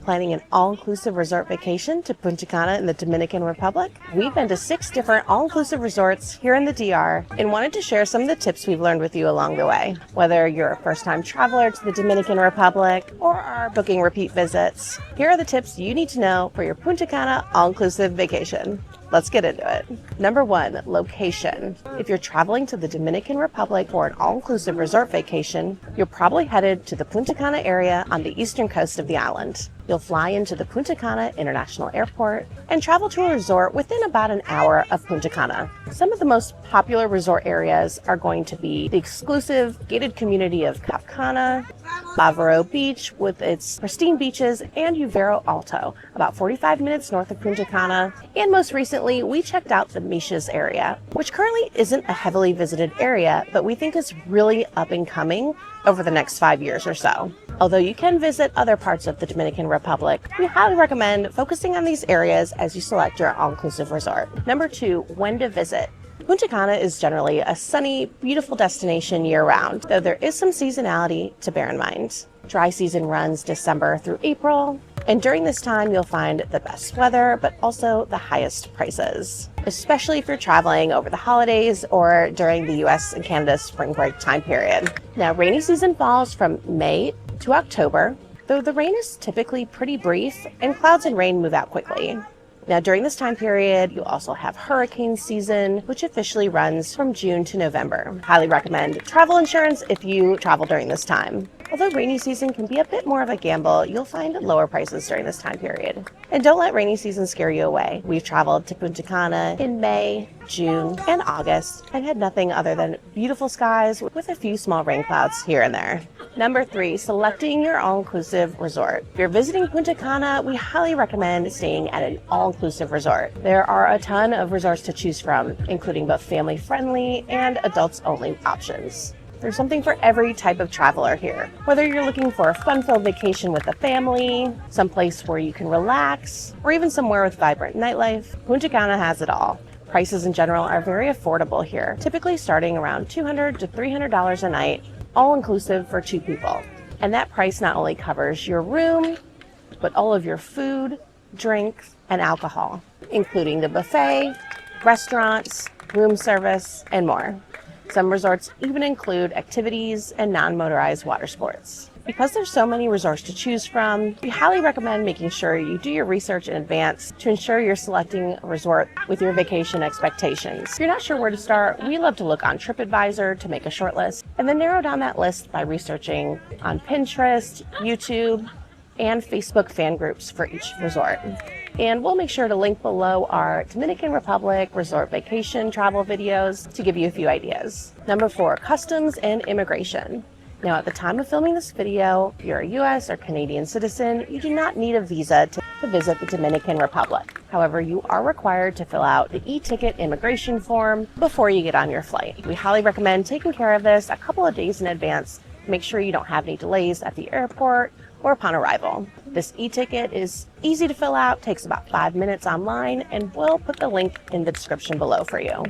Planning an all-inclusive resort vacation to Punta Cana in the Dominican Republic? We've been to 6 different all-inclusive resorts here in the DR and wanted to share some of the tips we've learned with you along the way. Whether you're a first-time traveler to the Dominican Republic or are booking repeat visits, here are the tips you need to know for your Punta Cana all-inclusive vacation. Let's get into it. Number 1, location. If you're traveling to the Dominican Republic for an all-inclusive resort vacation, you're probably headed to the Punta Cana area on the eastern coast of the island. You'll fly into the Punta Cana International Airport and travel to a resort within about an hour of Punta Cana. Some of the most popular resort areas are going to be the exclusive gated community of Cap Cana, Bavaro Beach with its pristine beaches, and Uvero Alto, about 45 minutes north of Punta Cana. And most recently, we checked out the Timeshares area, which currently isn't a heavily visited area, but we think is really up and coming over the next 5 years or so. Although you can visit other parts of the Dominican Republic, we highly recommend focusing on these areas as you select your all-inclusive resort. Number 2, when to visit. Punta Cana is generally a sunny, beautiful destination year-round, though there is some seasonality to bear in mind. Dry season runs December through April, and during this time you'll find the best weather, but also the highest prices, especially if you're traveling over the holidays or during the US and Canada spring break time period. Now, rainy season falls from May to October, though the rain is typically pretty brief and clouds and rain move out quickly. Now, during this time period, you'll also have hurricane season, which officially runs from June to November. Highly recommend travel insurance if you travel during this time. Although rainy season can be a bit more of a gamble, you'll find lower prices during this time period. And don't let rainy season scare you away. We've traveled to Punta Cana in May, June, and August and had nothing other than beautiful skies with a few small rain clouds here and there. Number 3, selecting your all-inclusive resort. If you're visiting Punta Cana, we highly recommend staying at an all-inclusive resort. There are a ton of resorts to choose from, including both family-friendly and adults-only options. There's something for every type of traveler here. Whether you're looking for a fun-filled vacation with the family, someplace where you can relax, or even somewhere with vibrant nightlife, Punta Cana has it all. Prices in general are very affordable here, typically starting around $200 to $300 a night, all-inclusive for 2 people. And that price not only covers your room, but all of your food, drinks, and alcohol, including the buffet, restaurants, room service, and more. Some resorts even include activities and non-motorized water sports. Because there's so many resorts to choose from, we highly recommend making sure you do your research in advance to ensure you're selecting a resort with your vacation expectations. If you're not sure where to start, we love to look on TripAdvisor to make a short list and then narrow down that list by researching on Pinterest, YouTube, and Facebook fan groups for each resort. And we'll make sure to link below our Dominican Republic resort vacation travel videos to give you a few ideas. Number 4, customs and immigration. Now, at the time of filming this video, if you're a US or Canadian citizen, you do not need a visa to visit the Dominican Republic. However, you are required to fill out the Etiquette immigration form before you get on your flight. We highly recommend taking care of this a couple of days in advance to make sure you don't have any delays at the airport or upon arrival. This e-ticket is easy to fill out, takes about 5 minutes online, and we'll put the link in the description below for you.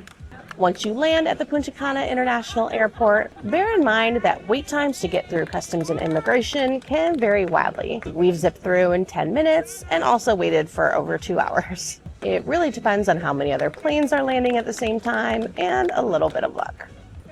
Once you land at the Punta Cana International Airport, bear in mind that wait times to get through customs and immigration can vary wildly. We've zipped through in 10 minutes and also waited for over 2 hours. It really depends on how many other planes are landing at the same time and a little bit of luck.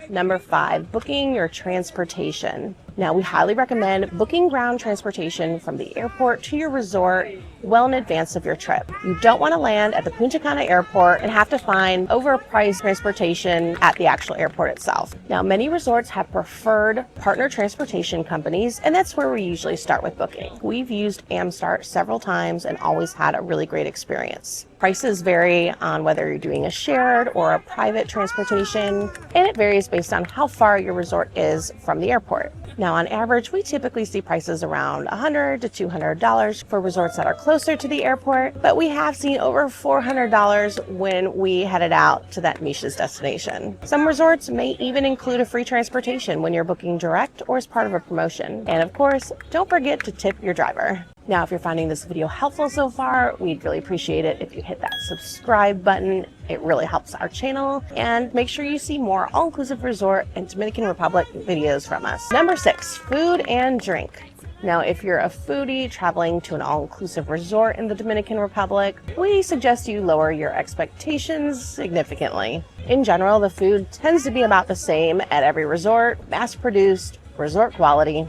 Number 5, booking your transportation. Now, we highly recommend booking ground transportation from the airport to your resort well in advance of your trip. You don't want to land at the Punta Cana airport and have to find overpriced transportation at the actual airport itself. Now, many resorts have preferred partner transportation companies, and that's where we usually start with booking. We've used Amstart several times and always had a really great experience. Prices vary on whether you're doing a shared or a private transportation, and it varies based on how far your resort is from the airport. Now, on average, we typically see prices around $100 to $200 for resorts that are closer to the airport, but we have seen over $400 when we headed out to that Timeshares destination. Some resorts may even include a free transportation when you're booking direct or as part of a promotion. And of course, don't forget to tip your driver. Now, if you're finding this video helpful so far, we'd really appreciate it if you hit that subscribe button. It really helps our channel. And make sure you see more all-inclusive resort and Dominican Republic videos from us. Number 6, food and drink. Now, if you're a foodie traveling to an all-inclusive resort in the Dominican Republic, we suggest you lower your expectations significantly. In general, the food tends to be about the same at every resort, mass-produced, resort quality,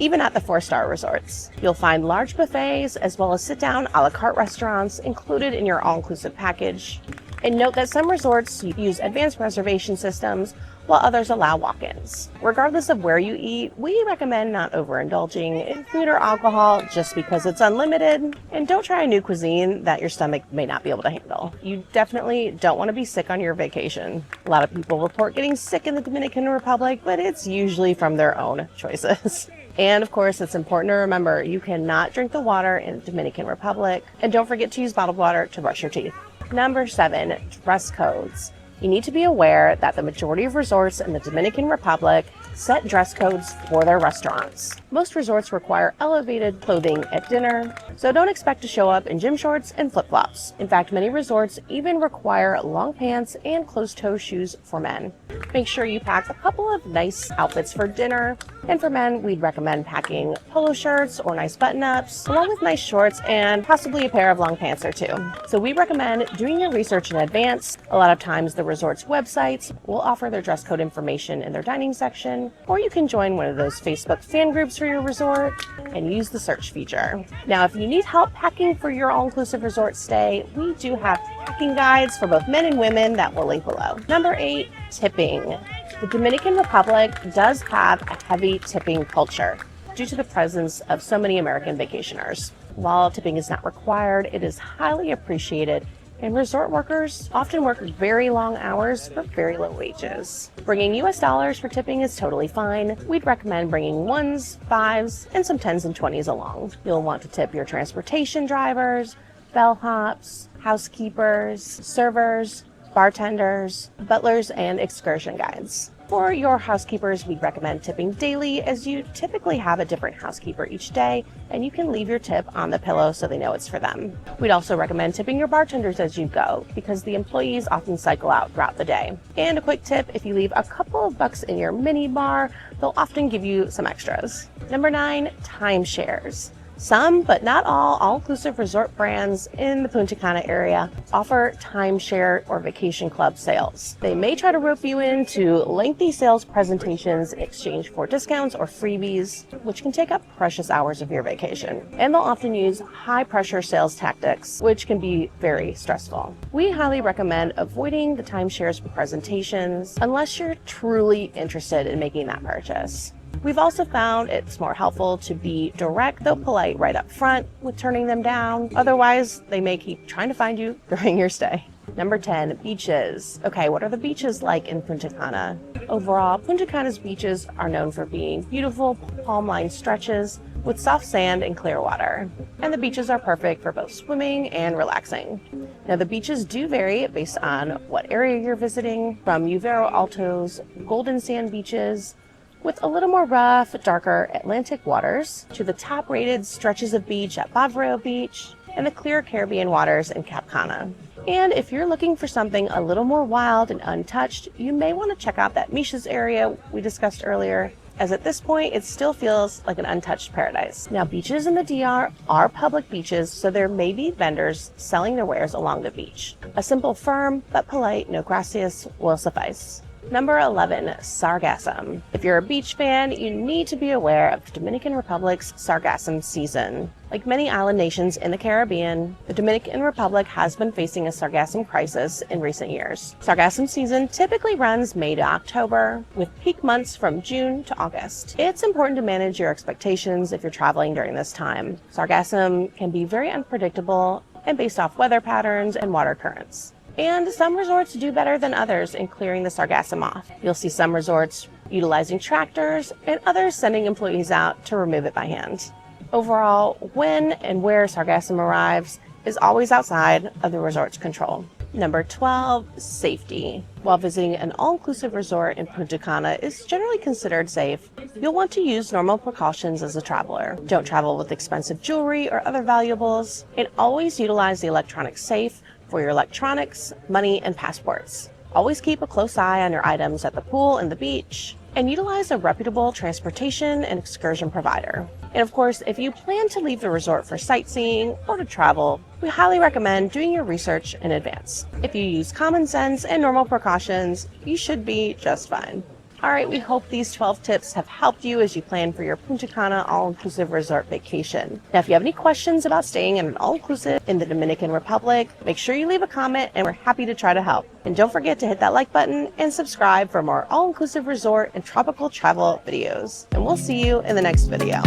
even at the 4-star resorts. You'll find large buffets as well as sit-down a la carte restaurants included in your all-inclusive package. And note that some resorts use advanced reservation systems while others allow walk-ins. Regardless of where you eat, we recommend not overindulging in food or alcohol just because it's unlimited, and don't try a new cuisine that your stomach may not be able to handle. You definitely don't want to be sick on your vacation. A lot of people report getting sick in the Dominican Republic, but it's usually from their own choices. And of course, it's important to remember you cannot drink the water in the Dominican Republic, and don't forget to use bottled water to brush your teeth. Number 7, dress codes. You need to be aware that the majority of resorts in the Dominican Republic set dress codes for their restaurants. Most resorts require elevated clothing at dinner, so don't expect to show up in gym shorts and flip-flops. In fact, many resorts even require long pants and closed-toe shoes for men. Make sure you pack a couple of nice outfits for dinner, and for men, we'd recommend packing polo shirts or nice button-ups, along with nice shorts and possibly a pair of long pants or two. So we recommend doing your research in advance. A lot of times the resort's websites will offer their dress code information in their dining section, or you can join one of those Facebook fan groups for your resort and use the search feature. Now, if you need help packing for your all-inclusive resort stay, we do have packing guides for both men and women that we'll link below. Number 8, tipping. The Dominican Republic does have a heavy tipping culture due to the presence of so many American vacationers. While tipping is not required, it is highly appreciated, and resort workers often work very long hours for very low wages. Bringing US dollars for tipping is totally fine. We'd recommend bringing 1s, 5s, and some 10s and 20s along. You'll want to tip your transportation drivers, bellhops, housekeepers, servers, bartenders, butlers, and excursion guides. For your housekeepers, we'd recommend tipping daily, as you typically have a different housekeeper each day, and you can leave your tip on the pillow so they know it's for them. We'd also recommend tipping your bartenders as you go, because the employees often cycle out throughout the day. And a quick tip, if you leave a couple of bucks in your mini bar, they'll often give you some extras. Number 9, timeshares. Some, but not all-inclusive resort brands in the Punta Cana area offer timeshare or vacation club sales. They may try to rope you into lengthy sales presentations in exchange for discounts or freebies, which can take up precious hours of your vacation. And they'll often use high-pressure sales tactics, which can be very stressful. We highly recommend avoiding the timeshares presentations unless you're truly interested in making that purchase. We've also found it's more helpful to be direct, though polite, right up front with turning them down. Otherwise, they may keep trying to find you during your stay. Number 10, beaches. Okay, what are the beaches like in Punta Cana? Overall, Punta Cana's beaches are known for being beautiful, palm-lined stretches with soft sand and clear water. And the beaches are perfect for both swimming and relaxing. Now, the beaches do vary based on what area you're visiting, from Uvero Alto's golden sand beaches with a little more rough, darker Atlantic waters, to the top-rated stretches of beach at Bavreo Beach and the clear Caribbean waters in Cap Cana. And if you're looking for something a little more wild and untouched, you may want to check out that Misha's area we discussed earlier, as at this point it still feels like an untouched paradise. Now, beaches in the DR are public beaches, so there may be vendors selling their wares along the beach. A simple, firm but polite "no gracias" will suffice. Number 11, Sargassum. If you're a beach fan, you need to be aware of the Dominican Republic's Sargassum season. Like many island nations in the Caribbean, the Dominican Republic has been facing a Sargassum crisis in recent years. Sargassum season typically runs May to October, with peak months from June to August. It's important to manage your expectations if you're traveling during this time. Sargassum can be very unpredictable and based off weather patterns and water currents. And some resorts do better than others in clearing the Sargassum off. You'll see some resorts utilizing tractors and others sending employees out to remove it by hand. Overall, when and where Sargassum arrives is always outside of the resort's control. Number 12, safety. While visiting an all-inclusive resort in Punta Cana is generally considered safe, you'll want to use normal precautions as a traveler. Don't travel with expensive jewelry or other valuables, and always utilize the electronic safe for your electronics, money, and passports. Always keep a close eye on your items at the pool and the beach, and utilize a reputable transportation and excursion provider. And of course, if you plan to leave the resort for sightseeing or to travel, we highly recommend doing your research in advance. If you use common sense and normal precautions, you should be just fine. All right, we hope these 12 tips have helped you as you plan for your Punta Cana all-inclusive resort vacation. Now, if you have any questions about staying in an all-inclusive in the Dominican Republic, make sure you leave a comment and we're happy to try to help. And don't forget to hit that like button and subscribe for more all-inclusive resort and tropical travel videos. And we'll see you in the next video.